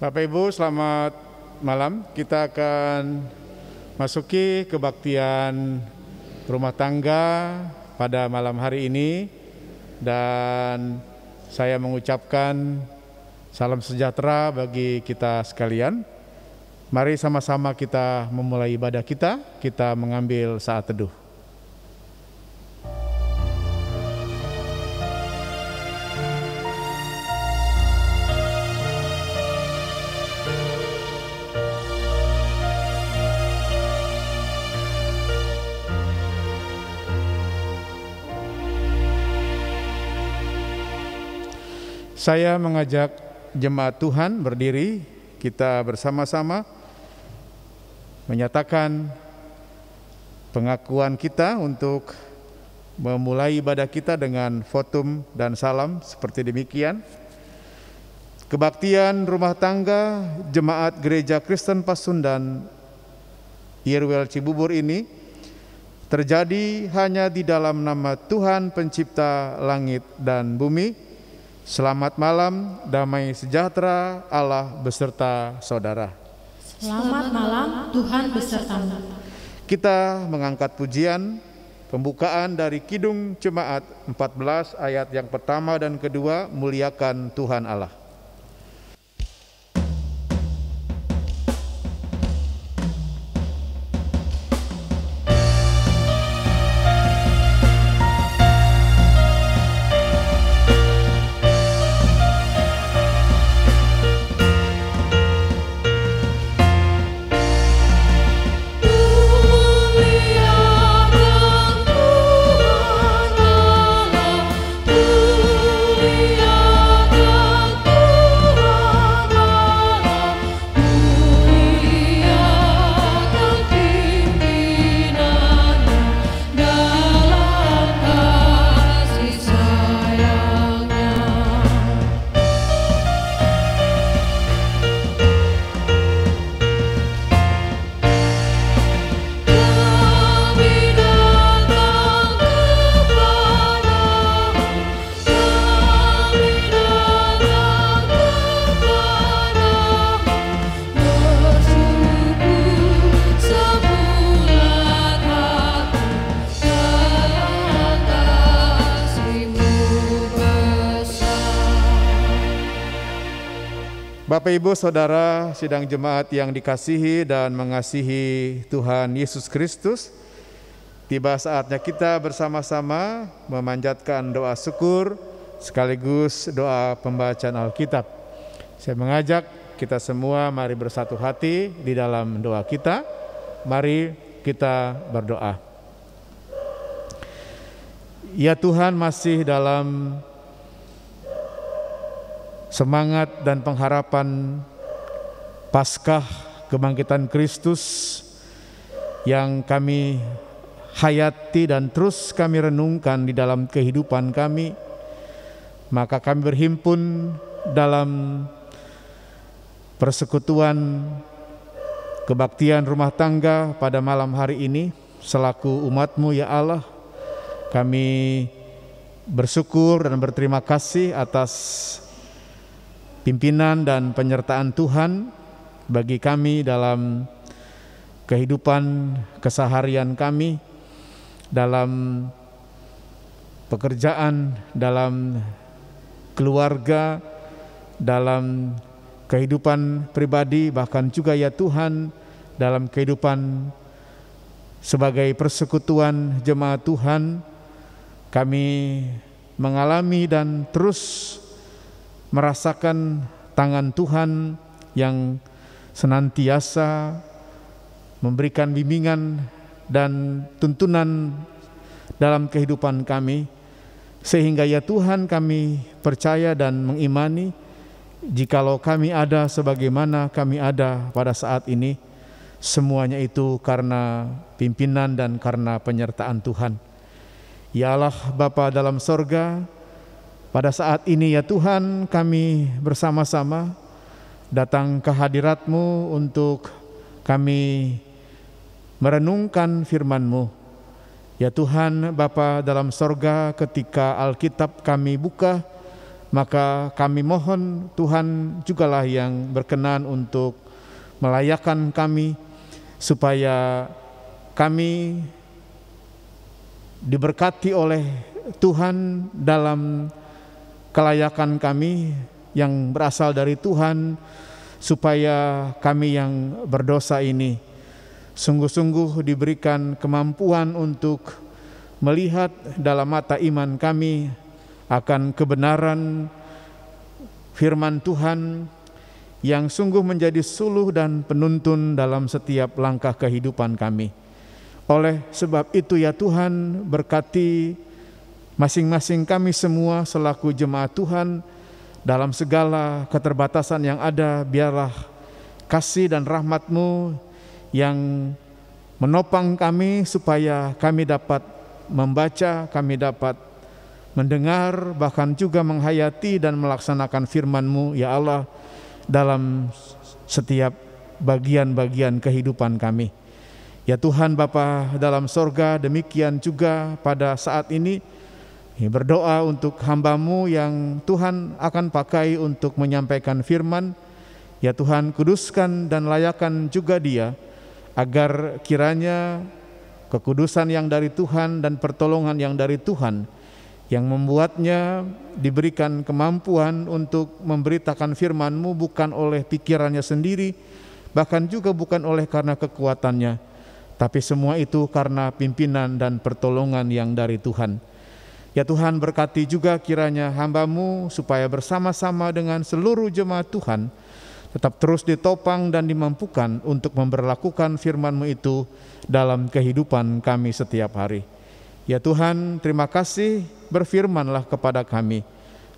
Bapak Ibu, selamat malam. Kita akan masuki kebaktian rumah tangga pada malam hari ini, dan saya mengucapkan salam sejahtera bagi kita sekalian. Mari sama-sama kita memulai ibadah kita mengambil saat teduh. Saya mengajak jemaat Tuhan berdiri, kita bersama-sama menyatakan pengakuan kita untuk memulai ibadah kita dengan votum dan salam seperti demikian. Kebaktian rumah tangga Jemaat Gereja Kristen Pasundan Yerwel Cibubur ini terjadi hanya di dalam nama Tuhan Pencipta langit dan bumi. Selamat malam, damai sejahtera Allah beserta saudara. Selamat malam, Tuhan besertamu. Kita mengangkat pujian pembukaan dari Kidung Jemaat 14 ayat yang pertama dan kedua, muliakan Tuhan Allah. Bapak Ibu Saudara sidang jemaat yang dikasihi dan mengasihi Tuhan Yesus Kristus, tiba saatnya kita bersama-sama memanjatkan doa syukur sekaligus doa pembacaan Alkitab. Saya mengajak kita semua mari bersatu hati di dalam doa kita. Mari kita berdoa. Ya Tuhan, masih dalam semangat dan pengharapan Paskah kebangkitan Kristus yang kami hayati dan terus kami renungkan di dalam kehidupan kami, maka kami berhimpun dalam persekutuan kebaktian rumah tangga pada malam hari ini. Selaku umat-Mu ya Allah, kami bersyukur dan berterima kasih atas pimpinan dan penyertaan Tuhan bagi kami dalam kehidupan keseharian kami, dalam pekerjaan, dalam keluarga, dalam kehidupan pribadi, bahkan juga ya Tuhan dalam kehidupan sebagai persekutuan jemaat Tuhan. Kami mengalami dan terus merasakan tangan Tuhan yang senantiasa memberikan bimbingan dan tuntunan dalam kehidupan kami, sehingga ya Tuhan kami percaya dan mengimani jikalau kami ada sebagaimana kami ada pada saat ini, semuanya itu karena pimpinan dan karena penyertaan Tuhan. Ya Allah Bapa dalam sorga, pada saat ini ya Tuhan kami bersama-sama datang ke hadirat-Mu untuk kami merenungkan firman-Mu. Ya Tuhan Bapa dalam sorga, ketika Alkitab kami buka Maka kami mohon Tuhan jugalah yang berkenan untuk melayakkan kami, supaya kami diberkati oleh Tuhan dalam kelayakan kami yang berasal dari Tuhan, supaya kami yang berdosa ini sungguh-sungguh diberikan kemampuan untuk melihat dalam mata iman kami akan kebenaran firman Tuhan yang sungguh menjadi suluh dan penuntun dalam setiap langkah kehidupan kami. Oleh sebab itu ya Tuhan, berkati masing-masing kami semua selaku jemaat Tuhan dalam segala keterbatasan yang ada. Biarlah kasih dan rahmat-Mu yang menopang kami, supaya kami dapat membaca, kami dapat mendengar, bahkan juga menghayati dan melaksanakan firman-Mu ya Allah dalam setiap bagian-bagian kehidupan kami. Ya Tuhan Bapa dalam sorga, demikian juga pada saat ini berdoa untuk hamba-Mu yang Tuhan akan pakai untuk menyampaikan firman. Ya Tuhan, kuduskan dan layakan juga dia, agar kiranya kekudusan yang dari Tuhan dan pertolongan yang dari Tuhan yang membuatnya diberikan kemampuan untuk memberitakan firman-Mu bukan oleh pikirannya sendiri, bahkan juga bukan oleh karena kekuatannya, tapi semua itu karena pimpinan dan pertolongan yang dari Tuhan. Ya Tuhan, berkati juga kiranya hamba-Mu supaya bersama-sama dengan seluruh jemaat Tuhan tetap terus ditopang dan dimampukan untuk memberlakukan firman-Mu itu dalam kehidupan kami setiap hari. Ya Tuhan, terima kasih, berfirmanlah kepada kami,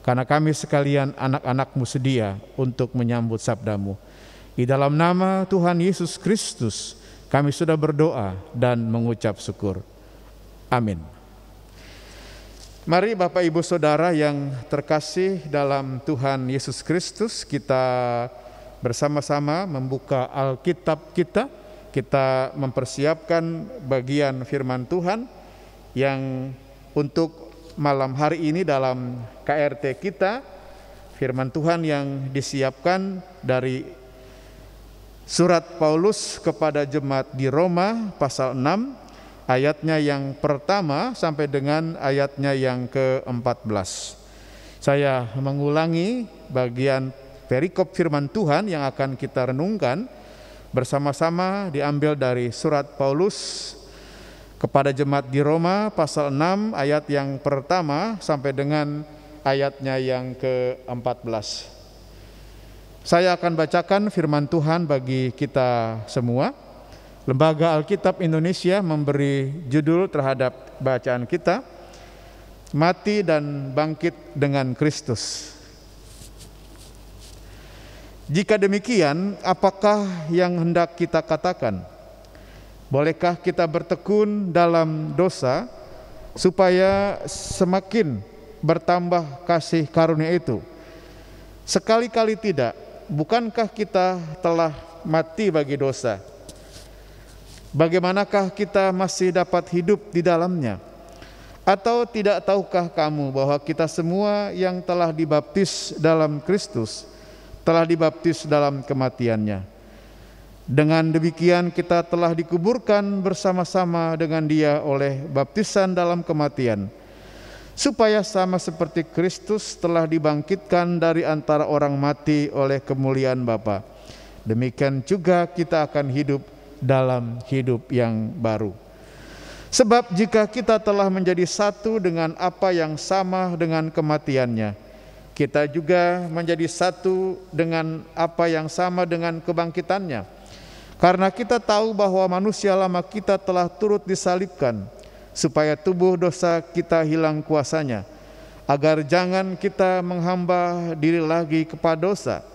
karena kami sekalian anak-anak-Mu sedia untuk menyambut sabda-Mu. Di dalam nama Tuhan Yesus Kristus kami sudah berdoa dan mengucap syukur. Amin. Mari Bapak Ibu Saudara yang terkasih dalam Tuhan Yesus Kristus, kita bersama-sama membuka Alkitab kita. Kita mempersiapkan bagian firman Tuhan yang untuk malam hari ini dalam KRT kita. Firman Tuhan yang disiapkan dari surat Paulus kepada jemaat di Roma pasal 6 ayatnya yang pertama sampai dengan ayatnya yang ke-14. Saya mengulangi bagian perikop firman Tuhan yang akan kita renungkan bersama-sama, diambil dari surat Paulus kepada jemaat di Roma pasal 6 ayat yang pertama sampai dengan ayatnya yang ke-14. Saya akan bacakan firman Tuhan bagi kita semua. Lembaga Alkitab Indonesia memberi judul terhadap bacaan kita, Mati dan Bangkit dengan Kristus. Jika demikian, apakah yang hendak kita katakan? Bolehkah kita bertekun dalam dosa supaya semakin bertambah kasih karunia itu? Sekali-kali tidak. Bukankah kita telah mati bagi dosa? Bagaimanakah kita masih dapat hidup di dalamnya? Atau tidak tahukah kamu bahwa kita semua yang telah dibaptis dalam Kristus telah dibaptis dalam kematiannya? Dengan demikian kita telah dikuburkan bersama-sama dengan Dia oleh baptisan dalam kematian, supaya sama seperti Kristus telah dibangkitkan dari antara orang mati oleh kemuliaan Bapa, demikian juga kita akan hidup dalam hidup yang baru. Sebab jika kita telah menjadi satu dengan apa yang sama dengan kematiannya, kita juga menjadi satu dengan apa yang sama dengan kebangkitannya. Karena kita tahu bahwa manusia lama kita telah turut disalibkan, supaya tubuh dosa kita hilang kuasanya, agar jangan kita menghamba diri lagi kepada dosa.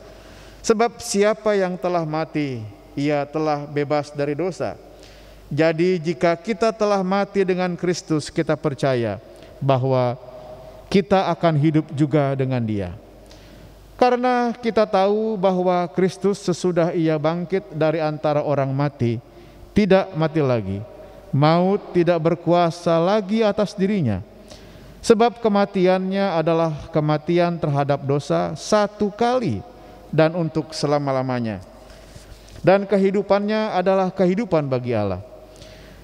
Sebab siapa yang telah mati, ia telah bebas dari dosa. Jadi jika kita telah mati dengan Kristus, kita percaya bahwa kita akan hidup juga dengan Dia. Karena kita tahu bahwa Kristus sesudah Ia bangkit dari antara orang mati, tidak mati lagi. Maut tidak berkuasa lagi atas dirinya. Sebab kematiannya adalah kematian terhadap dosa satu kali dan untuk selama-lamanya. Dan kehidupannya adalah kehidupan bagi Allah.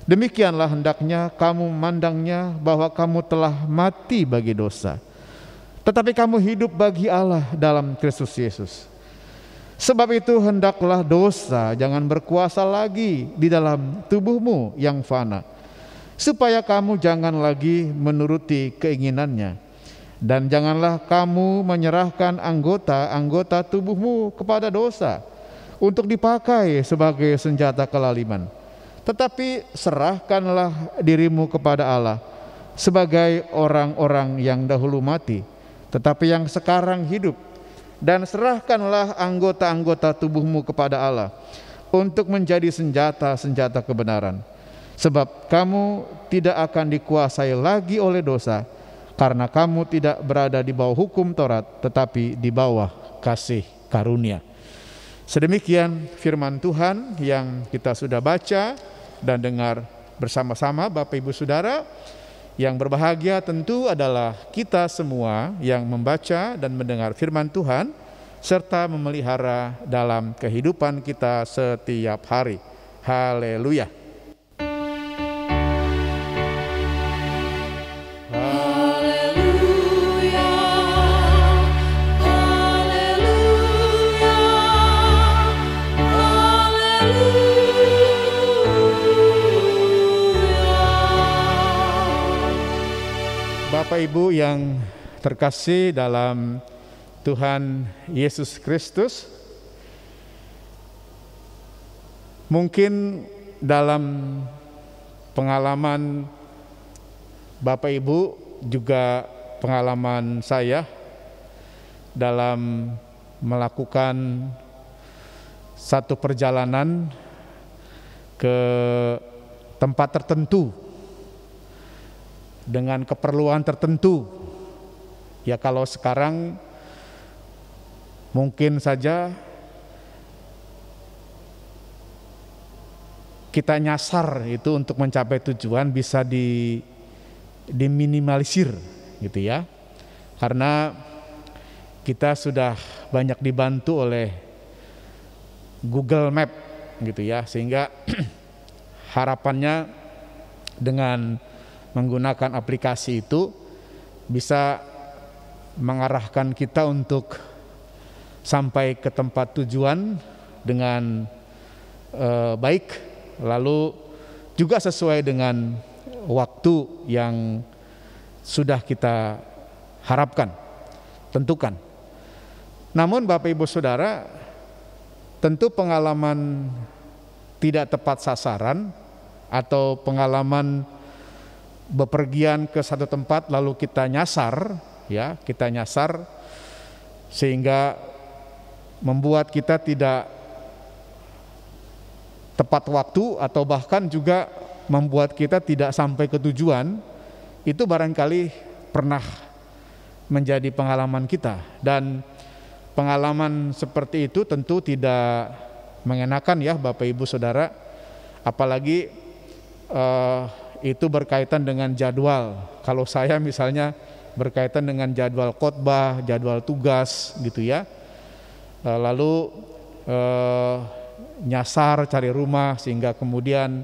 Demikianlah hendaknya kamu memandangnya, bahwa kamu telah mati bagi dosa, tetapi kamu hidup bagi Allah dalam Kristus Yesus. Sebab itu hendaklah dosa jangan berkuasa lagi di dalam tubuhmu yang fana, supaya kamu jangan lagi menuruti keinginannya. Dan janganlah kamu menyerahkan anggota-anggota tubuhmu kepada dosa untuk dipakai sebagai senjata kelaliman. Tetapi serahkanlah dirimu kepada Allah sebagai orang-orang yang dahulu mati, tetapi yang sekarang hidup. Dan serahkanlah anggota-anggota tubuhmu kepada Allah untuk menjadi senjata-senjata kebenaran. Sebab kamu tidak akan dikuasai lagi oleh dosa, karena kamu tidak berada di bawah hukum Taurat, tetapi di bawah kasih karunia. Sedemikian firman Tuhan yang kita sudah baca dan dengar bersama-sama. Bapak Ibu Saudara, yang berbahagia tentu adalah kita semua yang membaca dan mendengar firman Tuhan serta memelihara dalam kehidupan kita setiap hari. Haleluya. Bapak Ibu yang terkasih dalam Tuhan Yesus Kristus, mungkin dalam pengalaman Bapak Ibu juga pengalaman saya dalam melakukan satu perjalanan ke tempat tertentu dengan keperluan tertentu. Ya, kalau sekarang mungkin saja kita nyasar itu untuk mencapai tujuan bisa diminimalisir gitu ya. Karena kita sudah banyak dibantu oleh Google Map gitu ya, sehingga harapannya dengan menggunakan aplikasi itu bisa mengarahkan kita untuk sampai ke tempat tujuan dengan baik, lalu juga sesuai dengan waktu yang sudah kita harapkan, tentukan. Namun Bapak Ibu Saudara, tentu pengalaman tidak tepat sasaran atau pengalaman bepergian ke satu tempat lalu kita nyasar sehingga membuat kita tidak tepat waktu atau bahkan juga membuat kita tidak sampai ke tujuan, itu barangkali pernah menjadi pengalaman kita. Dan pengalaman seperti itu tentu tidak mengenakan ya Bapak Ibu Saudara, apalagi itu berkaitan dengan jadwal. Kalau saya misalnya berkaitan dengan jadwal khotbah, jadwal tugas gitu ya, lalu nyasar cari rumah sehingga kemudian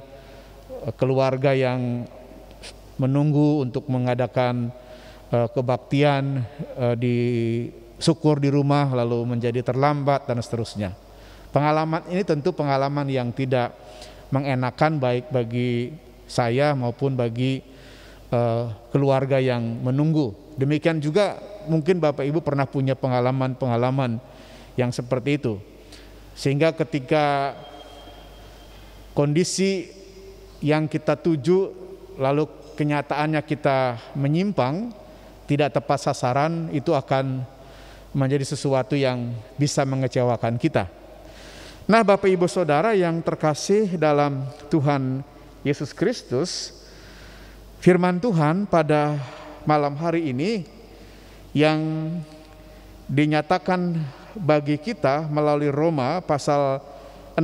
keluarga yang menunggu untuk mengadakan kebaktian di syukur di rumah lalu menjadi terlambat dan seterusnya. Pengalaman ini tentu pengalaman yang tidak mengenakan baik bagi saya maupun bagi keluarga yang menunggu. Demikian juga mungkin Bapak Ibu pernah punya pengalaman-pengalaman yang seperti itu. Sehingga ketika kondisi yang kita tuju lalu kenyataannya kita menyimpang, tidak tepat sasaran, itu akan menjadi sesuatu yang bisa mengecewakan kita. Nah, Bapak Ibu Saudara yang terkasih dalam Tuhan Yesus Kristus, firman Tuhan pada malam hari ini yang dinyatakan bagi kita melalui Roma pasal 6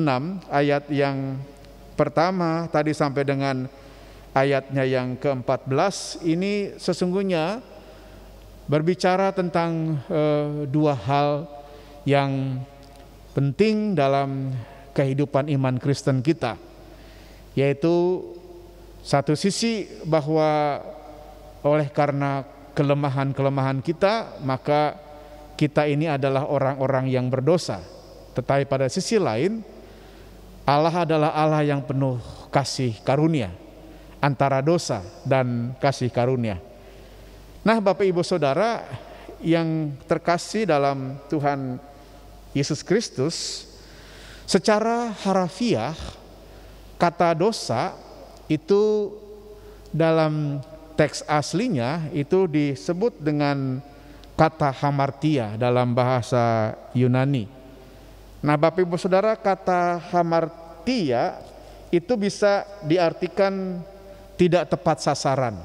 ayat yang pertama tadi sampai dengan ayatnya yang ke-14 ini sesungguhnya berbicara tentang dua hal yang penting dalam kehidupan iman Kristen kita, yaitu satu sisi bahwa oleh karena kelemahan-kelemahan kita, maka kita ini adalah orang-orang yang berdosa. Tetapi pada sisi lain, Allah adalah Allah yang penuh kasih karunia, antara dosa dan kasih karunia. Nah, Bapak Ibu Saudara yang terkasih dalam Tuhan Yesus Kristus, secara harafiah kata dosa itu dalam teks aslinya itu disebut dengan kata hamartia dalam bahasa Yunani. Nah, Bapak Ibu Saudara, kata hamartia itu bisa diartikan tidak tepat sasaran.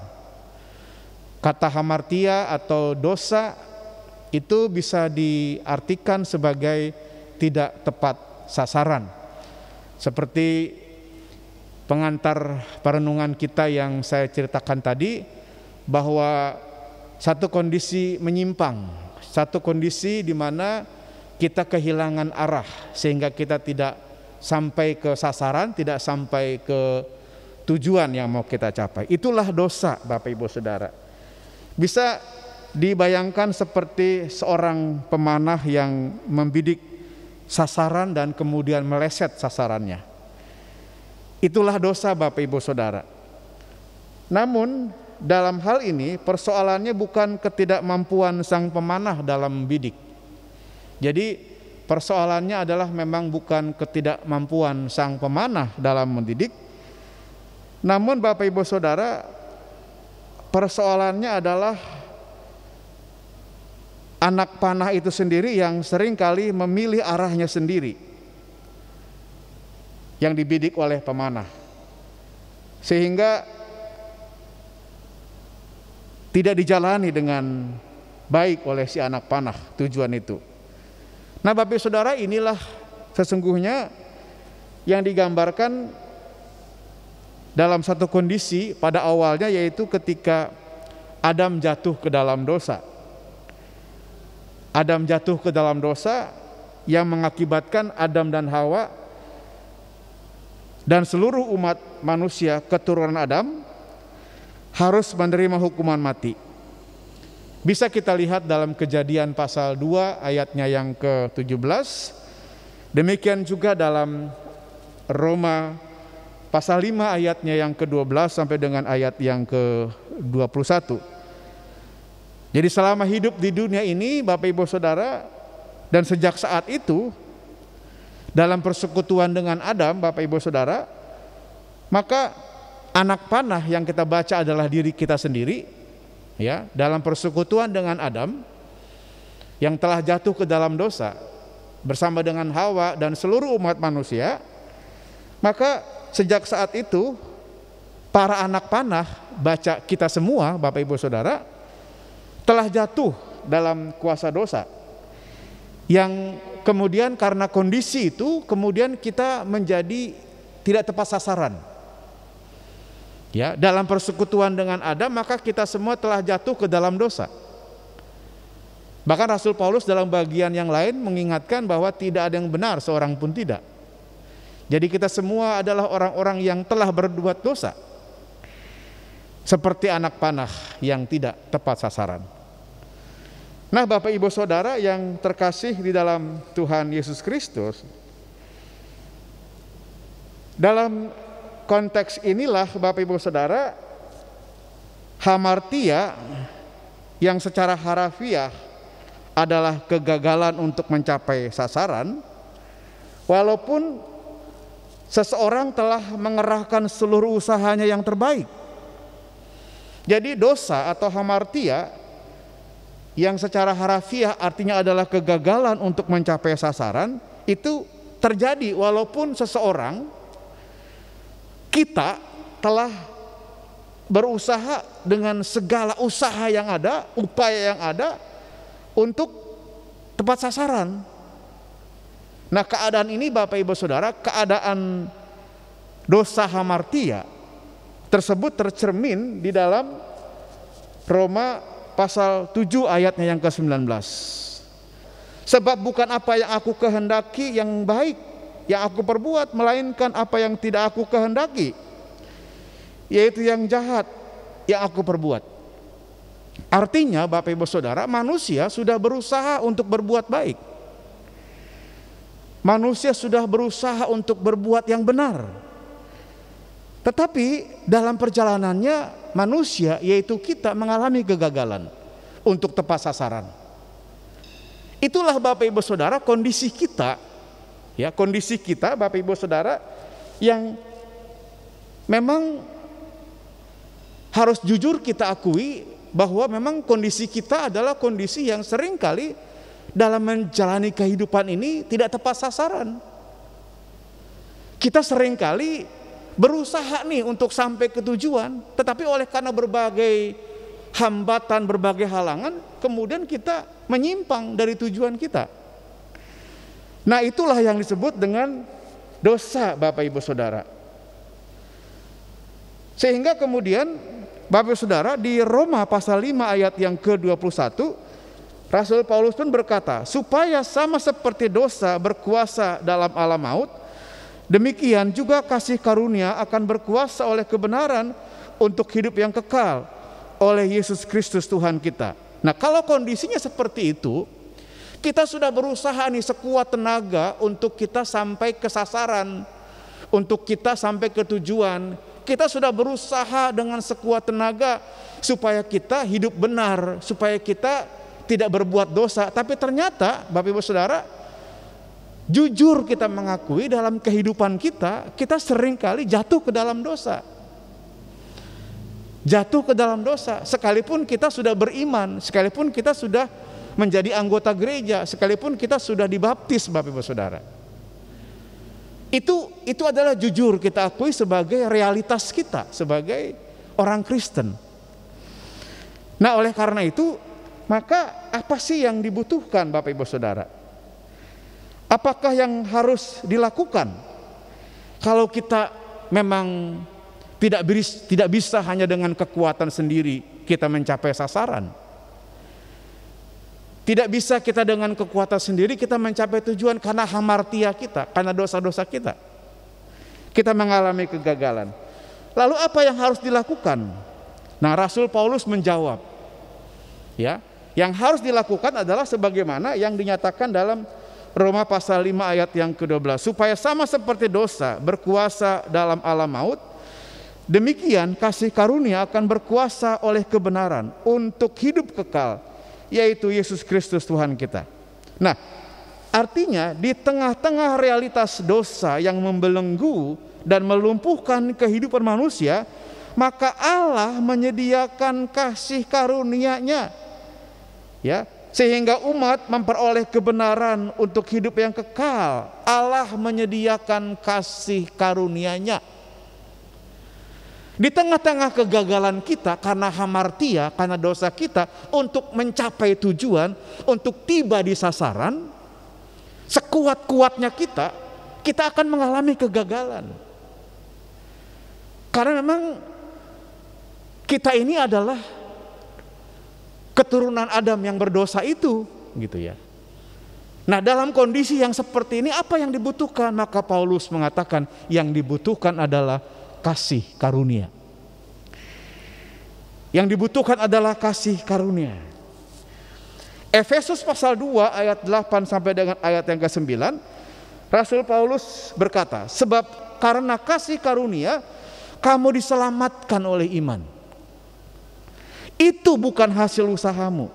Kata hamartia atau dosa itu bisa diartikan sebagai tidak tepat sasaran. Seperti pengantar perenungan kita yang saya ceritakan tadi, bahwa satu kondisi menyimpang, satu kondisi di mana kita kehilangan arah sehingga kita tidak sampai ke sasaran, tidak sampai ke tujuan yang mau kita capai. Itulah dosa, Bapak Ibu Saudara. Bisa dibayangkan seperti seorang pemanah yang membidik sasaran dan kemudian meleset sasarannya. Itulah dosa, Bapak Ibu Saudara. Namun dalam hal ini persoalannya bukan ketidakmampuan sang pemanah dalam membidik. Jadi persoalannya adalah memang bukan ketidakmampuan sang pemanah dalam mendidik. Namun Bapak Ibu Saudara, persoalannya adalah anak panah itu sendiri yang seringkali memilih arahnya sendiri, yang dibidik oleh pemanah, sehingga tidak dijalani dengan baik oleh si anak panah tujuan itu. Nah, Bapak Ibu Saudara, inilah sesungguhnya yang digambarkan dalam satu kondisi pada awalnya, yaitu ketika Adam jatuh ke dalam dosa. Adam jatuh ke dalam dosa yang mengakibatkan Adam dan Hawa dan seluruh umat manusia keturunan Adam harus menerima hukuman mati. Bisa kita lihat dalam Kejadian pasal 2 ayatnya yang ke-17. Demikian juga dalam Roma pasal 5 ayatnya yang ke-12 sampai dengan ayat yang ke-21. Jadi selama hidup di dunia ini, Bapak Ibu Saudara, dan sejak saat itu dalam persekutuan dengan Adam, Bapak Ibu Saudara, maka anak panah yang kita baca adalah diri kita sendiri. Ya, dalam persekutuan dengan Adam yang telah jatuh ke dalam dosa bersama dengan Hawa dan seluruh umat manusia, maka sejak saat itu para anak panah, baca kita semua Bapak Ibu Saudara, telah jatuh dalam kuasa dosa, yang kemudian karena kondisi itu kemudian kita menjadi tidak tepat sasaran. Ya, dalam persekutuan dengan Adam, maka kita semua telah jatuh ke dalam dosa. Bahkan Rasul Paulus dalam bagian yang lain mengingatkan bahwa tidak ada yang benar, seorang pun tidak. Jadi kita semua adalah orang-orang yang telah berbuat dosa, seperti anak panah yang tidak tepat sasaran. Nah, Bapak Ibu Saudara yang terkasih di dalam Tuhan Yesus Kristus, dalam konteks inilah Bapak Ibu Saudara, hamartia yang secara harafiah adalah kegagalan untuk mencapai sasaran, walaupun seseorang telah mengerahkan seluruh usahanya yang terbaik. Jadi dosa atau hamartia yang secara harafiah artinya adalah kegagalan untuk mencapai sasaran, itu terjadi walaupun seseorang, kita telah berusaha dengan segala usaha yang ada, upaya yang ada untuk tepat sasaran. Nah, keadaan ini Bapak Ibu Saudara, keadaan dosa hamartia, tersebut tercermin di dalam Roma pasal 7 ayatnya yang ke-19. Sebab bukan apa yang aku kehendaki yang baik yang aku perbuat, melainkan apa yang tidak aku kehendaki, yaitu yang jahat yang aku perbuat. Artinya Bapak Ibu Saudara, manusia sudah berusaha untuk berbuat baik. Manusia sudah berusaha untuk berbuat yang benar. Tetapi dalam perjalanannya manusia, yaitu kita, mengalami kegagalan untuk tepat sasaran. Itulah Bapak Ibu Saudara kondisi kita, ya, kondisi kita Bapak Ibu Saudara yang memang harus jujur kita akui bahwa memang kondisi kita adalah kondisi yang seringkali dalam menjalani kehidupan ini tidak tepat sasaran. Kita seringkali berusaha nih untuk sampai ke tujuan, tetapi oleh karena berbagai hambatan, berbagai halangan, kemudian kita menyimpang dari tujuan kita. Nah, itulah yang disebut dengan dosa Bapak Ibu Saudara. Sehingga kemudian Bapak Ibu Saudara, di Roma pasal 5 ayat yang ke-21, Rasul Paulus pun berkata, supaya sama seperti dosa berkuasa dalam alam maut, demikian juga kasih karunia akan berkuasa oleh kebenaran untuk hidup yang kekal oleh Yesus Kristus Tuhan kita. Nah, kalau kondisinya seperti itu, kita sudah berusaha nih sekuat tenaga untuk kita sampai ke sasaran, untuk kita sampai ke tujuan. Kita sudah berusaha dengan sekuat tenaga supaya kita hidup benar, supaya kita tidak berbuat dosa. Tapi ternyata Bapak Ibu Saudara, jujur kita mengakui dalam kehidupan kita, kita seringkali jatuh ke dalam dosa. Jatuh ke dalam dosa, sekalipun kita sudah beriman, sekalipun kita sudah menjadi anggota gereja, sekalipun kita sudah dibaptis Bapak Ibu Saudara. Itu adalah jujur kita akui sebagai realitas kita sebagai orang Kristen. Nah, oleh karena itu, maka apa sih yang dibutuhkan Bapak Ibu Saudara? Apakah yang harus dilakukan kalau kita memang tidak bisa hanya dengan kekuatan sendiri kita mencapai sasaran? Tidak bisa kita dengan kekuatan sendiri kita mencapai tujuan karena hamartia kita, karena dosa-dosa kita. Kita mengalami kegagalan. Lalu apa yang harus dilakukan? Nah, Rasul Paulus menjawab, ya, yang harus dilakukan adalah sebagaimana yang dinyatakan dalam Roma pasal 5 ayat yang ke-12, supaya sama seperti dosa berkuasa dalam alam maut, demikian kasih karunia akan berkuasa oleh kebenaran untuk hidup kekal, yaitu Yesus Kristus Tuhan kita. Nah, artinya di tengah-tengah realitas dosa yang membelenggu dan melumpuhkan kehidupan manusia, maka Allah menyediakan kasih karunia-Nya, ya, sehingga umat memperoleh kebenaran untuk hidup yang kekal. Allah menyediakan kasih karunia-Nya. Di tengah-tengah kegagalan kita karena hamartia, karena dosa kita, untuk mencapai tujuan, untuk tiba di sasaran, sekuat-kuatnya kita akan mengalami kegagalan. Karena memang kita ini adalah keturunan Adam yang berdosa itu, gitu ya. Nah, dalam kondisi yang seperti ini apa yang dibutuhkan? Maka Paulus mengatakan yang dibutuhkan adalah kasih karunia. Yang dibutuhkan adalah kasih karunia. Efesus pasal 2 ayat 8 sampai dengan ayat yang ke-9, Rasul Paulus berkata, sebab karena kasih karunia kamu diselamatkan oleh iman. Itu bukan hasil usahamu,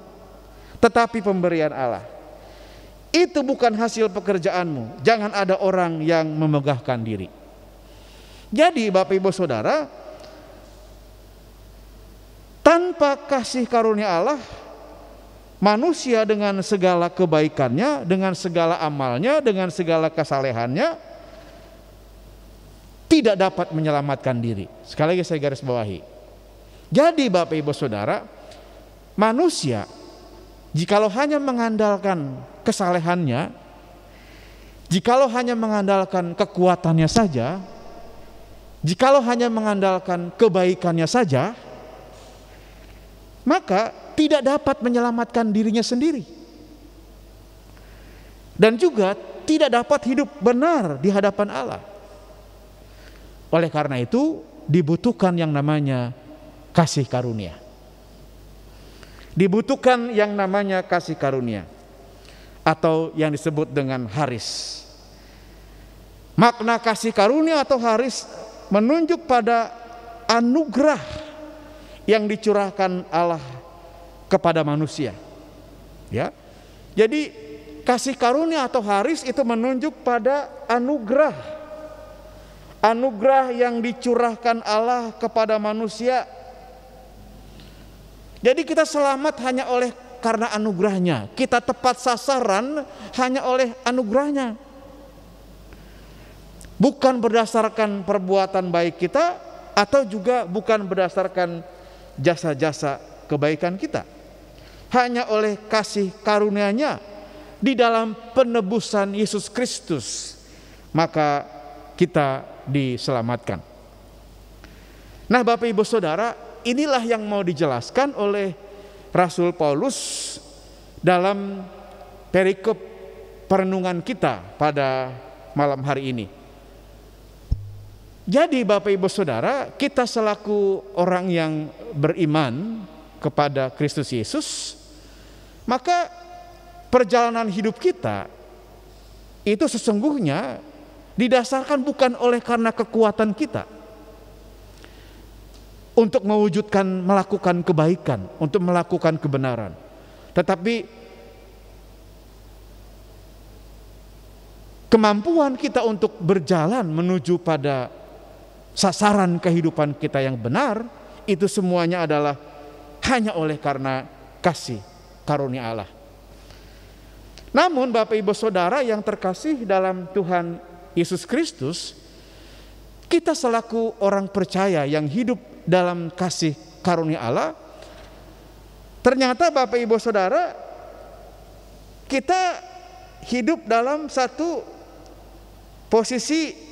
tetapi pemberian Allah. Itu bukan hasil pekerjaanmu. Jangan ada orang yang memegahkan diri. Jadi Bapak Ibu Saudara, tanpa kasih karunia Allah, manusia dengan segala kebaikannya, dengan segala amalnya, dengan segala kesalehannya, tidak dapat menyelamatkan diri. Sekali lagi saya garis bawahi. Jadi Bapak Ibu Saudara, manusia jikalau hanya mengandalkan kesalehannya, jikalau hanya mengandalkan kekuatannya saja, Jikalau hanya mengandalkan kebaikannya saja, maka tidak dapat menyelamatkan dirinya sendiri. Dan juga tidak dapat hidup benar di hadapan Allah. Oleh karena itu dibutuhkan yang namanya kasih karunia. Dibutuhkan yang namanya kasih karunia, atau yang disebut dengan haris. Makna kasih karunia atau haris menunjuk pada anugerah yang dicurahkan Allah kepada manusia. Ya. Jadi kasih karunia atau haris itu menunjuk pada anugerah. Anugerah yang dicurahkan Allah kepada manusia. Jadi kita selamat hanya oleh karena anugerahnya. Kita tepat sasaran hanya oleh anugerahnya. Bukan berdasarkan perbuatan baik kita, atau juga bukan berdasarkan jasa-jasa kebaikan kita. Hanya oleh kasih karunia-Nya di dalam penebusan Yesus Kristus, maka kita diselamatkan. Nah, Bapak Ibu Saudara, inilah yang mau dijelaskan oleh Rasul Paulus dalam perikop perenungan kita pada malam hari ini. Jadi Bapak Ibu Saudara, kita selaku orang yang beriman kepada Kristus Yesus, maka perjalanan hidup kita itu sesungguhnya didasarkan bukan oleh karena kekuatan kita untuk mewujudkan, melakukan kebaikan, untuk melakukan kebenaran, tetapi kemampuan kita untuk berjalan menuju pada sasaran kehidupan kita yang benar, itu semuanya adalah hanya oleh karena kasih karunia Allah. Namun Bapak Ibu Saudara yang terkasih dalam Tuhan Yesus Kristus, kita selaku orang percaya yang hidup dalam kasih karunia Allah, ternyata Bapak Ibu Saudara, kita hidup dalam satu posisi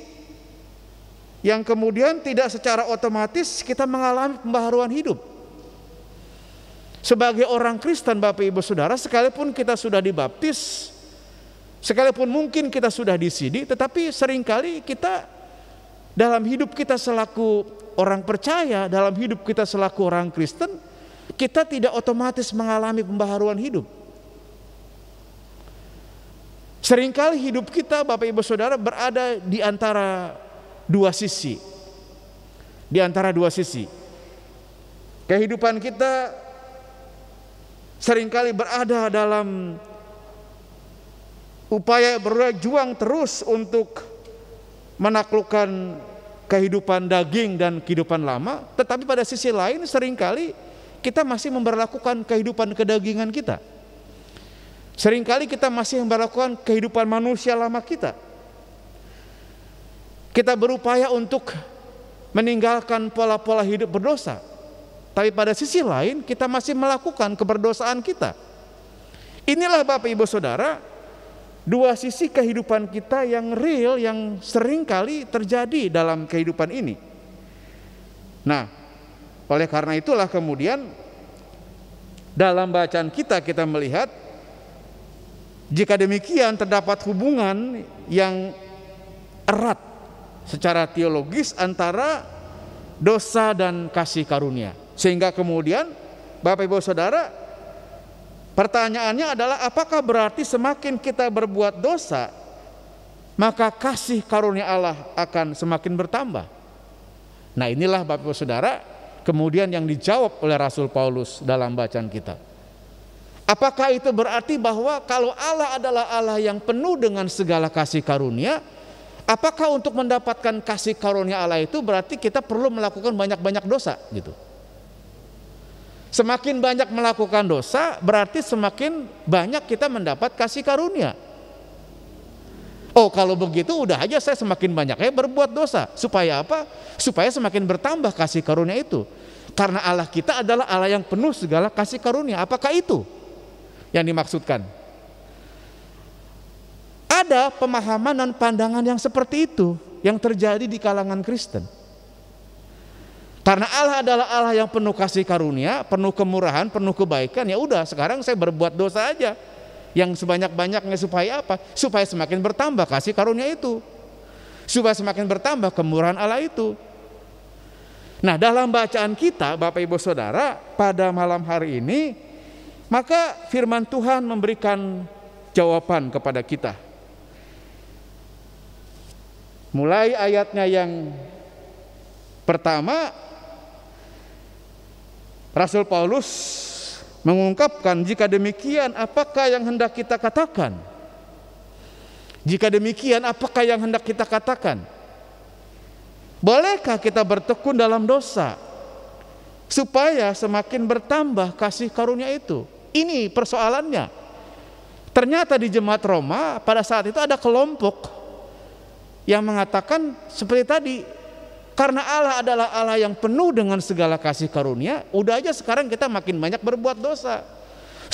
yang kemudian tidak secara otomatis kita mengalami pembaharuan hidup. Sebagai orang Kristen Bapak Ibu Saudara, sekalipun kita sudah dibaptis, sekalipun mungkin kita sudah disidi, tetapi seringkali kita dalam hidup kita selaku orang percaya, dalam hidup kita selaku orang Kristen, kita tidak otomatis mengalami pembaharuan hidup. Seringkali hidup kita Bapak Ibu Saudara berada di antara dua sisi. Di antara dua sisi. Kehidupan kita seringkali berada dalam upaya berjuang terus untuk menaklukkan kehidupan daging dan kehidupan lama, tetapi pada sisi lain seringkali kita masih memberlakukan kehidupan kedagingan kita. Seringkali kita masih memberlakukan kehidupan manusia lama kita. Kita berupaya untuk meninggalkan pola-pola hidup berdosa, tapi pada sisi lain kita masih melakukan keberdosaan kita. Inilah Bapak Ibu Saudara, dua sisi kehidupan kita yang real, yang seringkali terjadi dalam kehidupan ini. Nah, oleh karena itulah kemudian dalam bacaan kita melihat, jika demikian terdapat hubungan yang erat secara teologis antara dosa dan kasih karunia. Sehingga kemudian Bapak Ibu Saudara, pertanyaannya adalah apakah berarti semakin kita berbuat dosa, maka kasih karunia Allah akan semakin bertambah? Nah, inilah Bapak Ibu Saudara kemudian yang dijawab oleh Rasul Paulus dalam bacaan kita. Apakah itu berarti bahwa kalau Allah adalah Allah yang penuh dengan segala kasih karunia, apakah untuk mendapatkan kasih karunia Allah itu berarti kita perlu melakukan banyak-banyak dosa gitu? Semakin banyak melakukan dosa berarti semakin banyak kita mendapat kasih karunia. Oh, kalau begitu udah aja saya semakin banyak berbuat dosa. Supaya apa? Supaya semakin bertambah kasih karunia itu. Karena Allah kita adalah Allah yang penuh segala kasih karunia. Apakah itu yang dimaksudkan? Ada pemahaman dan pandangan yang seperti itu yang terjadi di kalangan Kristen. Karena Allah adalah Allah yang penuh kasih karunia, penuh kemurahan, penuh kebaikan, ya udah sekarang saya berbuat dosa aja. Yang sebanyak-banyaknya supaya apa? Supaya semakin bertambah kasih karunia itu. Supaya semakin bertambah kemurahan Allah itu. Nah, dalam bacaan kita Bapak Ibu Saudara pada malam hari ini, maka firman Tuhan memberikan jawaban kepada kita. Mulai ayatnya yang pertama, Rasul Paulus mengungkapkan, jika demikian apakah yang hendak kita katakan? Jika demikian apakah yang hendak kita katakan? Bolehkah kita bertekun dalam dosa supaya semakin bertambah kasih karunia itu? Ini persoalannya. Ternyata di jemaat Roma pada saat itu ada kelompok yang mengatakan seperti tadi, karena Allah adalah Allah yang penuh dengan segala kasih karunia, udah aja sekarang kita makin banyak berbuat dosa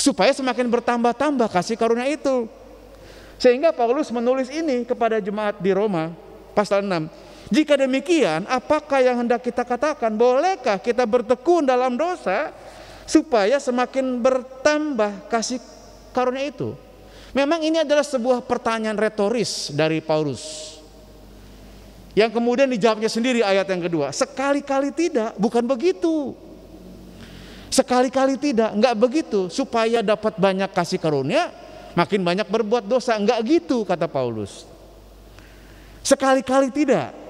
supaya semakin bertambah-tambah kasih karunia itu. Sehingga Paulus menulis ini kepada jemaat di Roma pasal 6. Jika demikian, apakah yang hendak kita katakan? Bolehkah kita bertekun dalam dosa supaya semakin bertambah kasih karunia itu? Memang ini adalah sebuah pertanyaan retoris dari Paulus, yang kemudian dijawabnya sendiri ayat yang kedua. Sekali-kali tidak, bukan begitu. Sekali-kali tidak, enggak begitu. Supaya dapat banyak kasih karunia, makin banyak berbuat dosa. Enggak gitu kata Paulus. Sekali-kali tidak.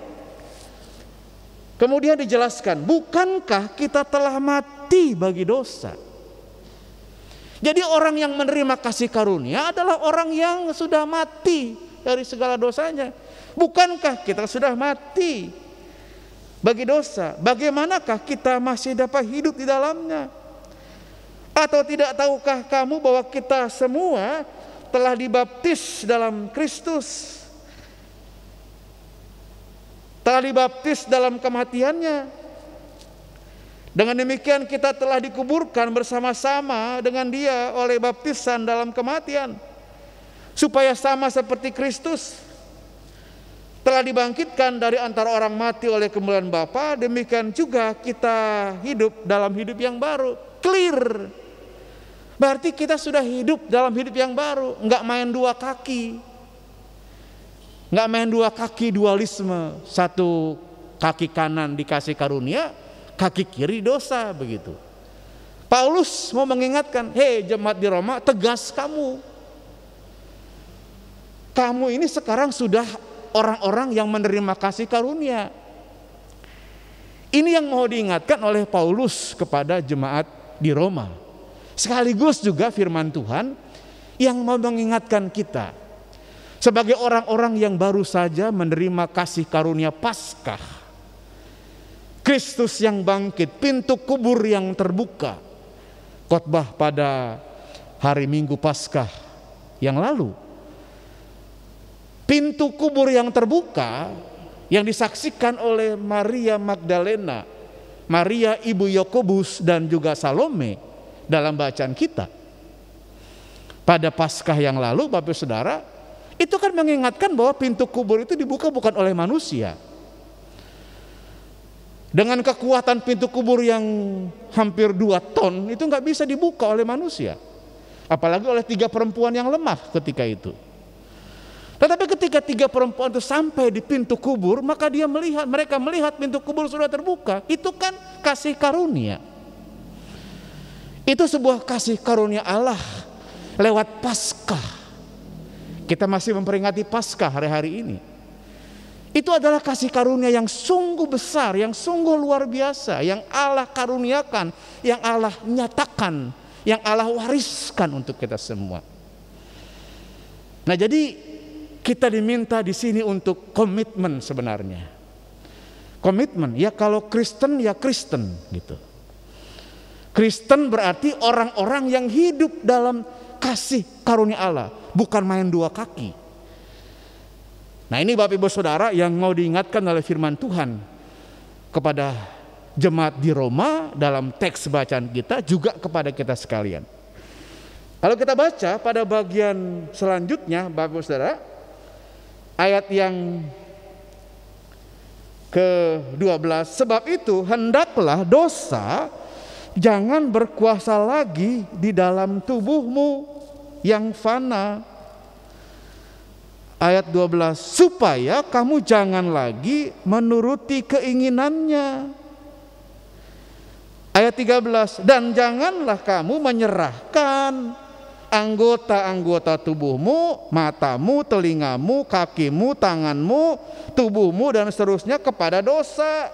Kemudian dijelaskan, bukankah kita telah mati bagi dosa? Jadi orang yang menerima kasih karunia adalah orang yang sudah mati dari segala dosanya. Bukankah kita sudah mati bagi dosa? Bagaimanakah kita masih dapat hidup di dalamnya? Atau tidak tahukah kamu bahwa kita semua telah dibaptis dalam Kristus? Telah dibaptis dalam kematiannya. Dengan demikian kita telah dikuburkan bersama-sama dengan Dia oleh baptisan dalam kematian, supaya sama seperti Kristus telah dibangkitkan dari antara orang mati oleh kemuliaan Bapa, demikian juga kita hidup dalam hidup yang baru. Clear. Berarti kita sudah hidup dalam hidup yang baru, enggak main dua kaki. Enggak main dua kaki dualisme, satu kaki kanan dikasih karunia, kaki kiri dosa, begitu. Paulus mau mengingatkan, hei jemaat di Roma, tegas kamu. Kamu ini sekarang sudah orang-orang yang menerima kasih karunia. Ini yang mau diingatkan oleh Paulus kepada jemaat di Roma. Sekaligus juga firman Tuhan yang mau mengingatkan kita sebagai orang-orang yang baru saja menerima kasih karunia Paskah. Kristus yang bangkit, pintu kubur yang terbuka. Khotbah pada hari Minggu Paskah yang lalu. Pintu kubur yang terbuka yang disaksikan oleh Maria Magdalena, Maria ibu Yakobus dan juga Salome dalam bacaan kita. Pada Paskah yang lalu Bapak Saudara, itu kan mengingatkan bahwa pintu kubur itu dibuka bukan oleh manusia. Dengan kekuatan pintu kubur yang hampir 2 ton itu nggak bisa dibuka oleh manusia, apalagi oleh 3 perempuan yang lemah ketika itu. Tetapi ketika 3 perempuan itu sampai di pintu kubur, maka mereka melihat pintu kubur sudah terbuka. Itu kan kasih karunia. Itu sebuah kasih karunia Allah lewat Paskah. Kita masih memperingati Paskah hari-hari ini. Itu adalah kasih karunia yang sungguh besar, yang sungguh luar biasa, yang Allah karuniakan, yang Allah nyatakan, yang Allah wariskan untuk kita semua. Nah, jadi kita diminta di sini untuk komitmen sebenarnya. Komitmen, ya kalau Kristen ya Kristen gitu. Kristen berarti orang-orang yang hidup dalam kasih karunia Allah, bukan main 2 kaki. Nah, ini Bapak Ibu Saudara yang mau diingatkan oleh firman Tuhan kepada jemaat di Roma dalam teks bacaan kita, juga kepada kita sekalian. Kalau kita baca pada bagian selanjutnya Bapak Ibu Saudara, ayat yang ke-12, sebab itu hendaklah dosa jangan berkuasa lagi di dalam tubuhmu yang fana. Ayat 12, supaya kamu jangan lagi menuruti keinginannya. Ayat 13, dan janganlah kamu menyerahkan anggota-anggota tubuhmu, matamu, telingamu, kakimu, tanganmu, tubuhmu dan seterusnya kepada dosa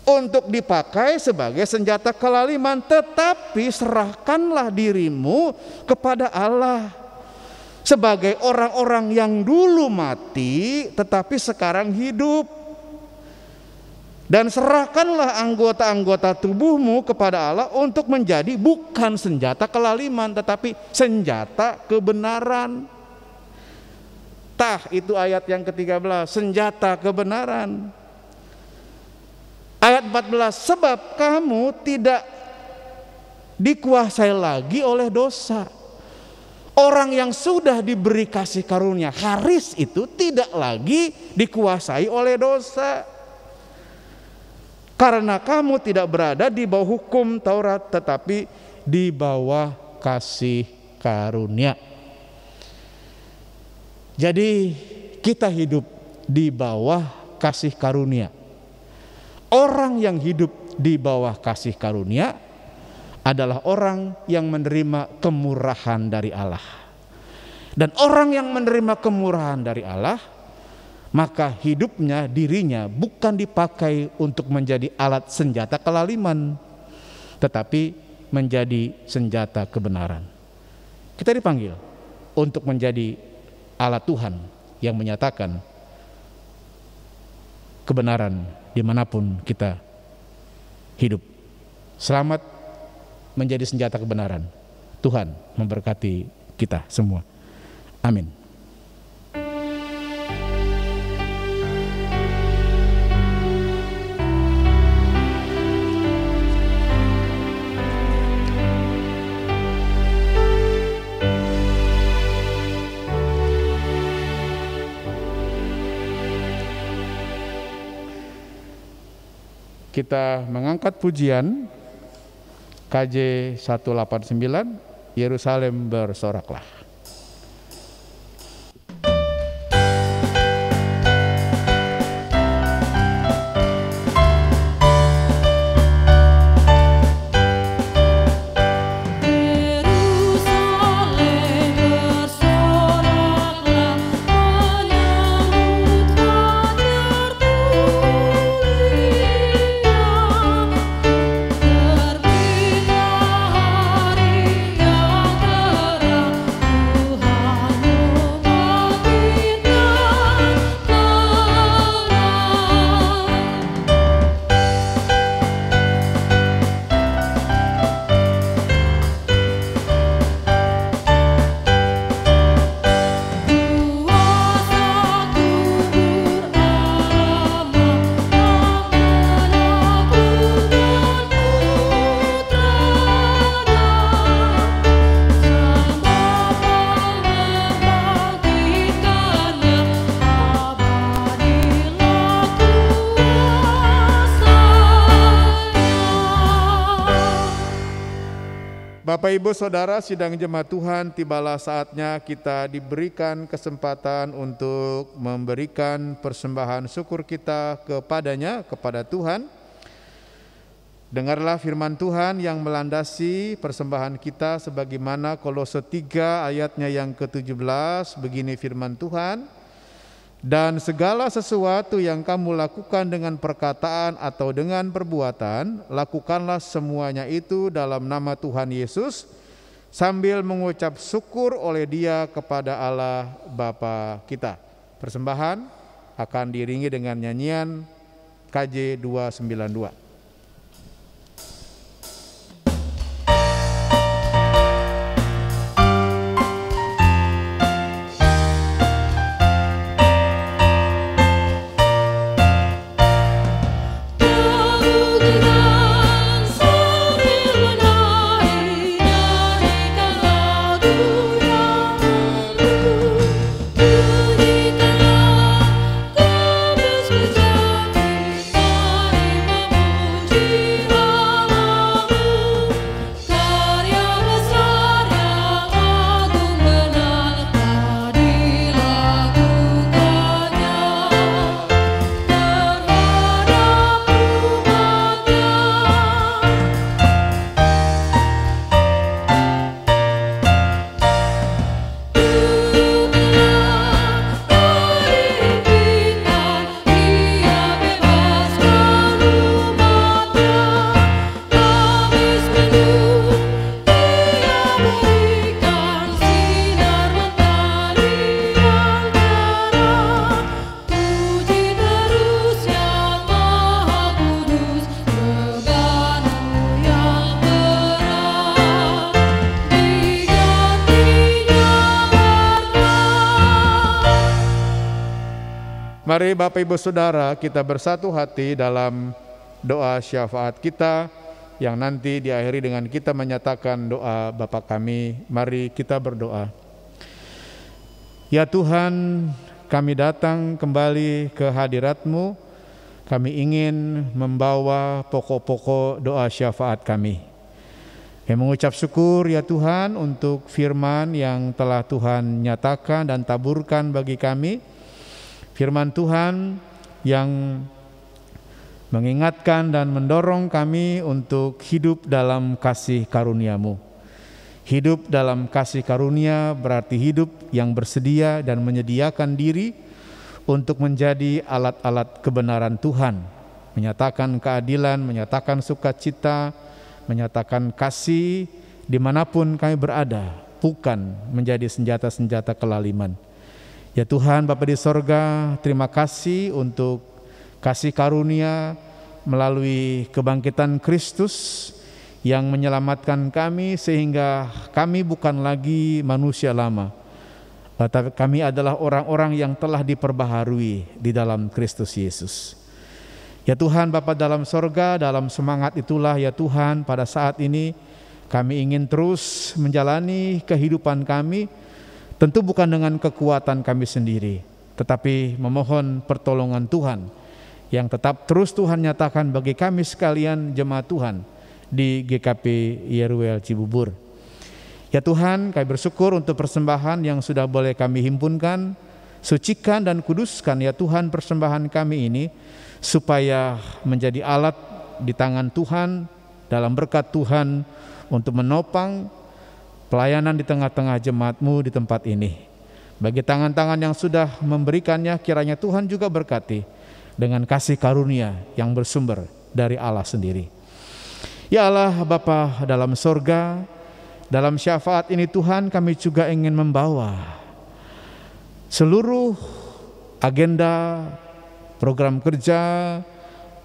untuk dipakai sebagai senjata kelaliman, tetapi serahkanlah dirimu kepada Allah sebagai orang-orang yang dulu mati tetapi sekarang hidup. Dan serahkanlah anggota-anggota tubuhmu kepada Allah untuk menjadi bukan senjata kelaliman tetapi senjata kebenaran. Itu ayat yang ke-13, senjata kebenaran. Ayat 14, sebab kamu tidak dikuasai lagi oleh dosa. Orang yang sudah diberi kasih karunia, charis itu tidak lagi dikuasai oleh dosa. Karena kamu tidak berada di bawah hukum Taurat, tetapi di bawah kasih karunia. Jadi kita hidup di bawah kasih karunia. Orang yang hidup di bawah kasih karunia adalah orang yang menerima kemurahan dari Allah. Dan orang yang menerima kemurahan dari Allah, maka hidupnya, dirinya bukan dipakai untuk menjadi alat senjata kelaliman, tetapi menjadi senjata kebenaran. Kita dipanggil untuk menjadi alat Tuhan yang menyatakan kebenaran dimanapun kita hidup. Selamat menjadi senjata kebenaran. Tuhan memberkati kita semua. Amin. Kita mengangkat pujian KJ 189, Yerusalem bersoraklah. Bapak Ibu Saudara sidang jemaat Tuhan, tibalah saatnya kita diberikan kesempatan untuk memberikan persembahan syukur kita kepadanya, kepada Tuhan. Dengarlah firman Tuhan yang melandasi persembahan kita sebagaimana Kolose 3 ayatnya yang ke-17, begini firman Tuhan. Dan segala sesuatu yang kamu lakukan dengan perkataan atau dengan perbuatan, lakukanlah semuanya itu dalam nama Tuhan Yesus, sambil mengucap syukur oleh Dia kepada Allah Bapa kita. Persembahan akan diiringi dengan nyanyian KJ 292. Pujikanlah, kami sujud. Mari Bapak Ibu Saudara kita bersatu hati dalam doa syafaat kita yang nanti diakhiri dengan kita menyatakan doa Bapa kami. Mari kita berdoa. Ya Tuhan, kami datang kembali ke hadirat-Mu. Kami ingin membawa pokok-pokok doa syafaat kami. Kami mengucap syukur ya Tuhan untuk firman yang telah Tuhan nyatakan dan taburkan bagi kami. Firman Tuhan yang mengingatkan dan mendorong kami untuk hidup dalam kasih karunia-Mu. Hidup dalam kasih karunia berarti hidup yang bersedia dan menyediakan diri untuk menjadi alat-alat kebenaran Tuhan, menyatakan keadilan, menyatakan sukacita, menyatakan kasih dimanapun kami berada, bukan menjadi senjata-senjata kelaliman. Ya Tuhan Bapa di sorga, terima kasih untuk kasih karunia melalui kebangkitan Kristus yang menyelamatkan kami sehingga kami bukan lagi manusia lama, tetapi kami adalah orang-orang yang telah diperbaharui di dalam Kristus Yesus. Ya Tuhan Bapa dalam sorga, dalam semangat itulah ya Tuhan pada saat ini kami ingin terus menjalani kehidupan kami, tentu bukan dengan kekuatan kami sendiri, tetapi memohon pertolongan Tuhan yang tetap terus Tuhan nyatakan bagi kami sekalian jemaat Tuhan di GKP Yeruel Cibubur. Ya Tuhan, kami bersyukur untuk persembahan yang sudah boleh kami himpunkan. Sucikan dan kuduskan ya Tuhan persembahan kami ini, supaya menjadi alat di tangan Tuhan, dalam berkat Tuhan untuk menopang pelayanan di tengah-tengah jemaat-Mu di tempat ini. Bagi tangan-tangan yang sudah memberikannya, kiranya Tuhan juga berkati dengan kasih karunia yang bersumber dari Allah sendiri. Ya Allah Bapa dalam sorga, dalam syafaat ini Tuhan kami juga ingin membawa seluruh agenda, program kerja,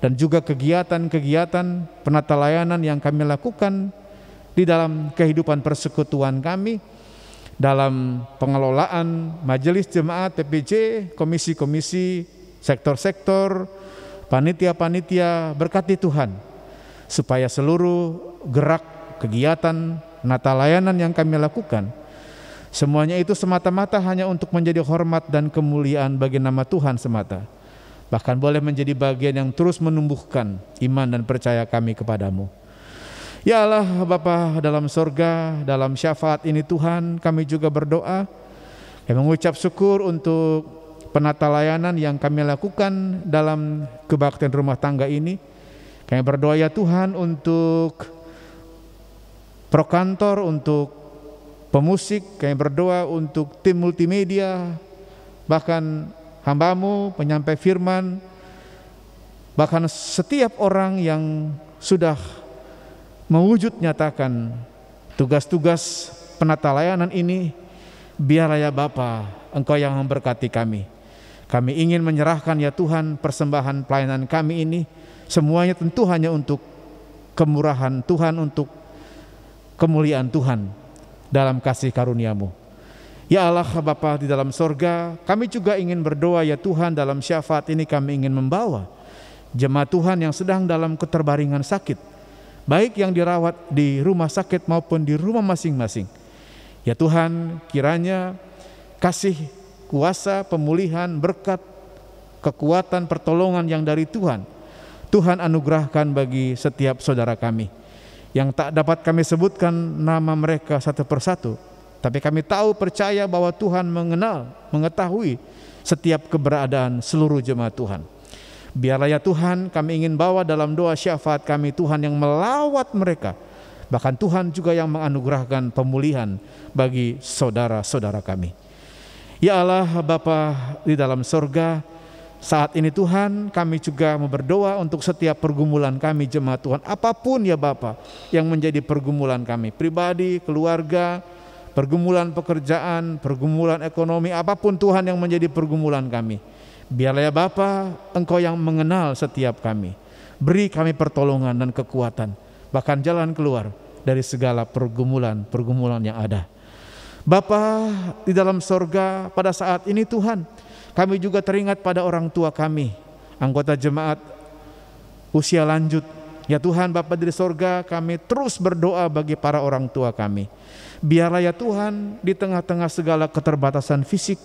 dan juga kegiatan-kegiatan penata layanan yang kami lakukan di dalam kehidupan persekutuan kami, dalam pengelolaan majelis jemaat PPJ, komisi-komisi, sektor-sektor, panitia-panitia, berkati Tuhan, supaya seluruh gerak kegiatan penata layanan yang kami lakukan, semuanya itu semata-mata hanya untuk menjadi hormat dan kemuliaan bagi nama Tuhan semata. Bahkan boleh menjadi bagian yang terus menumbuhkan iman dan percaya kami kepadamu. Ya Allah Bapa dalam sorga, dalam syafaat ini Tuhan kami juga berdoa, kami mengucap syukur untuk penata layanan yang kami lakukan dalam kebaktian rumah tangga ini. Kami berdoa ya Tuhan untuk prokantor, untuk pemusik, kami berdoa untuk tim multimedia, bahkan hamba-Mu penyampai firman, bahkan setiap orang yang sudah mewujud nyatakan tugas-tugas penata layanan ini. Biarlah ya Bapa, Engkau yang memberkati kami. Kami ingin menyerahkan ya Tuhan persembahan pelayanan kami ini, semuanya tentu hanya untuk kemurahan Tuhan, untuk kemuliaan Tuhan dalam kasih karunia-Mu. Ya Allah Bapa di dalam sorga, kami juga ingin berdoa ya Tuhan, dalam syafaat ini kami ingin membawa jemaat Tuhan yang sedang dalam keterbaringan sakit, baik yang dirawat di rumah sakit maupun di rumah masing-masing. Ya Tuhan, kiranya kasih kuasa pemulihan, berkat, kekuatan, pertolongan yang dari Tuhan, Tuhan anugerahkan bagi setiap saudara kami yang tak dapat kami sebutkan nama mereka satu persatu, tapi kami tahu, percaya bahwa Tuhan mengenal, mengetahui setiap keberadaan seluruh jemaat Tuhan. Biarlah ya Tuhan, kami ingin bawa dalam doa syafaat kami Tuhan yang melawat mereka, bahkan Tuhan juga yang menganugerahkan pemulihan bagi saudara-saudara kami. Ya Allah Bapa di dalam sorga, saat ini Tuhan kami juga mau berdoa untuk setiap pergumulan kami jemaat Tuhan, apapun ya Bapa yang menjadi pergumulan kami pribadi, keluarga, pergumulan pekerjaan, pergumulan ekonomi, apapun Tuhan yang menjadi pergumulan kami. Biarlah ya Bapa, Engkau yang mengenal setiap kami. Beri kami pertolongan dan kekuatan, bahkan jalan keluar dari segala pergumulan yang ada. Bapa di dalam sorga, pada saat ini Tuhan, Kami juga teringat pada orang tua kami, anggota jemaat usia lanjut. Ya Tuhan Bapa di sorga, kami terus berdoa bagi para orang tua kami. Biarlah ya Tuhan, di tengah-tengah segala keterbatasan fisik,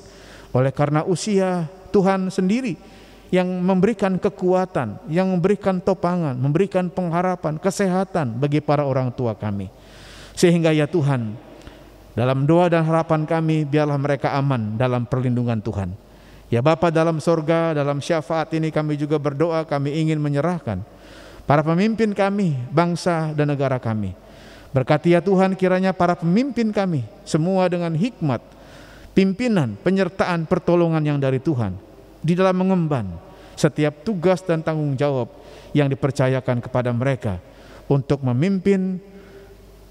oleh karena usia, Tuhan sendiri yang memberikan kekuatan, yang memberikan topangan, memberikan pengharapan, kesehatan bagi para orang tua kami. Sehingga ya Tuhan, dalam doa dan harapan kami, biarlah mereka aman dalam perlindungan Tuhan. Ya Bapa dalam sorga, dalam syafaat ini kami juga berdoa, kami ingin menyerahkan para pemimpin kami, bangsa dan negara kami. Berkati ya Tuhan, kiranya para pemimpin kami semua dengan hikmat, pimpinan, penyertaan, pertolongan yang dari Tuhan di dalam mengemban setiap tugas dan tanggung jawab yang dipercayakan kepada mereka untuk memimpin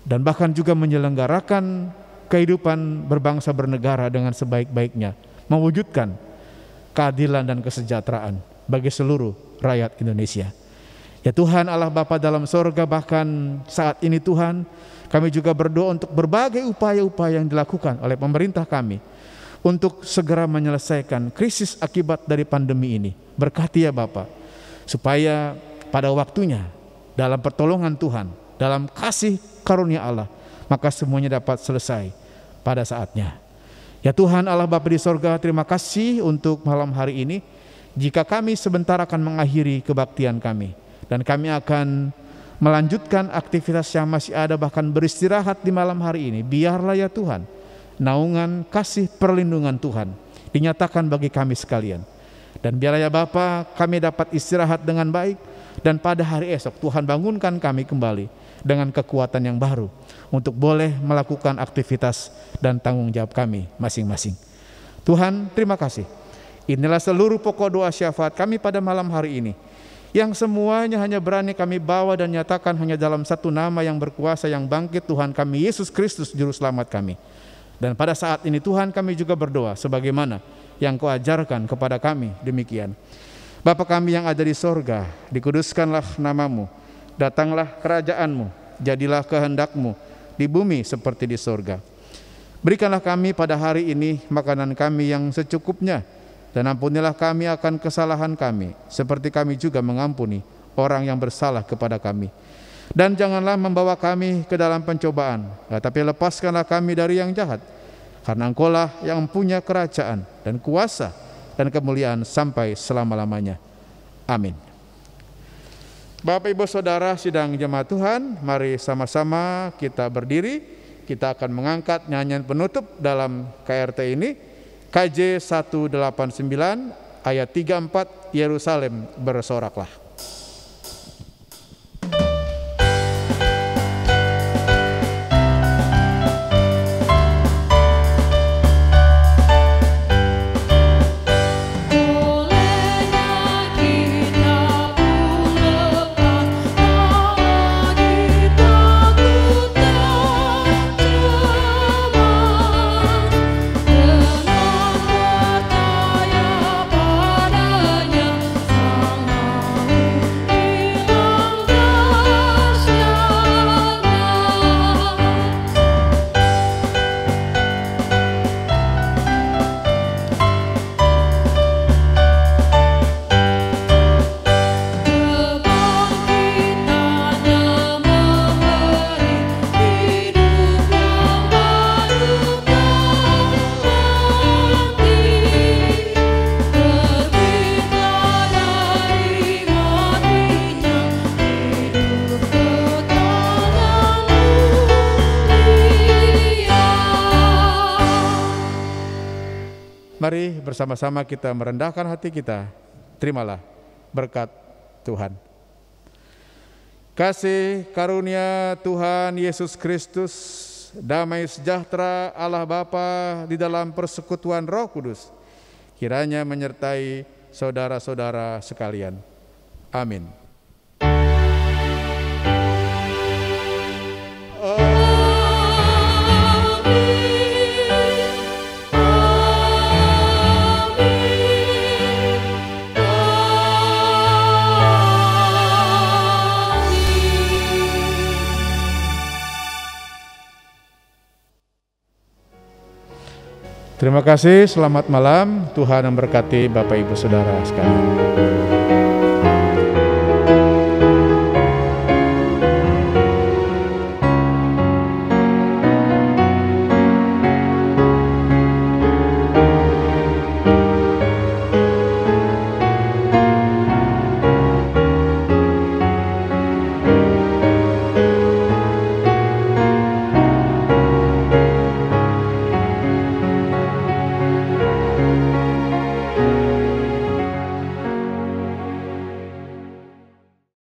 dan bahkan juga menyelenggarakan kehidupan berbangsa bernegara dengan sebaik-baiknya, mewujudkan keadilan dan kesejahteraan bagi seluruh rakyat Indonesia. Ya Tuhan Allah Bapa dalam sorga, bahkan saat ini Tuhan, kami juga berdoa untuk berbagai upaya-upaya yang dilakukan oleh pemerintah kami untuk segera menyelesaikan krisis akibat dari pandemi ini. Berkati ya Bapa, supaya pada waktunya, dalam pertolongan Tuhan, dalam kasih karunia Allah, maka semuanya dapat selesai pada saatnya. Ya Tuhan Allah Bapa di sorga, terima kasih untuk malam hari ini. Jika kami sebentar akan mengakhiri kebaktian kami, dan kami akan melanjutkan aktivitas yang masih ada, bahkan beristirahat di malam hari ini, biarlah ya Tuhan, naungan kasih perlindungan Tuhan dinyatakan bagi kami sekalian. Dan biarlah ya Bapa, kami dapat istirahat dengan baik, dan pada hari esok Tuhan bangunkan kami kembali dengan kekuatan yang baru untuk boleh melakukan aktivitas dan tanggung jawab kami masing-masing. Tuhan, terima kasih. Inilah seluruh pokok doa syafaat kami pada malam hari ini, yang semuanya hanya berani kami bawa dan nyatakan hanya dalam satu nama yang berkuasa, yang bangkit, Tuhan kami Yesus Kristus Juru Selamat kami. Dan pada saat ini Tuhan, kami juga berdoa sebagaimana yang Kau ajarkan kepada kami demikian. Bapa kami yang ada di sorga, dikuduskanlah namamu, datanglah kerajaan-Mu, jadilah kehendak-Mu di bumi seperti di sorga. Berikanlah kami pada hari ini makanan kami yang secukupnya, dan ampunilah kami akan kesalahan kami, seperti kami juga mengampuni orang yang bersalah kepada kami. Dan janganlah membawa kami ke dalam pencobaan, tetapi lepaskanlah kami dari yang jahat. Karena Engkau-lah yang punya kerajaan dan kuasa dan kemuliaan sampai selama-lamanya. Amin. Bapak Ibu Saudara sidang jemaat Tuhan, mari sama-sama kita berdiri. Kita akan mengangkat nyanyian penutup dalam KRT ini, KJ 189 ayat 34, Yerusalem bersoraklah. Mari bersama-sama kita merendahkan hati kita. Terimalah berkat Tuhan. Kasih karunia Tuhan Yesus Kristus, damai sejahtera Allah Bapa di dalam persekutuan Roh Kudus, kiranya menyertai saudara-saudara sekalian. Amin. Terima kasih, selamat malam. Tuhan memberkati Bapak Ibu Saudara sekalian.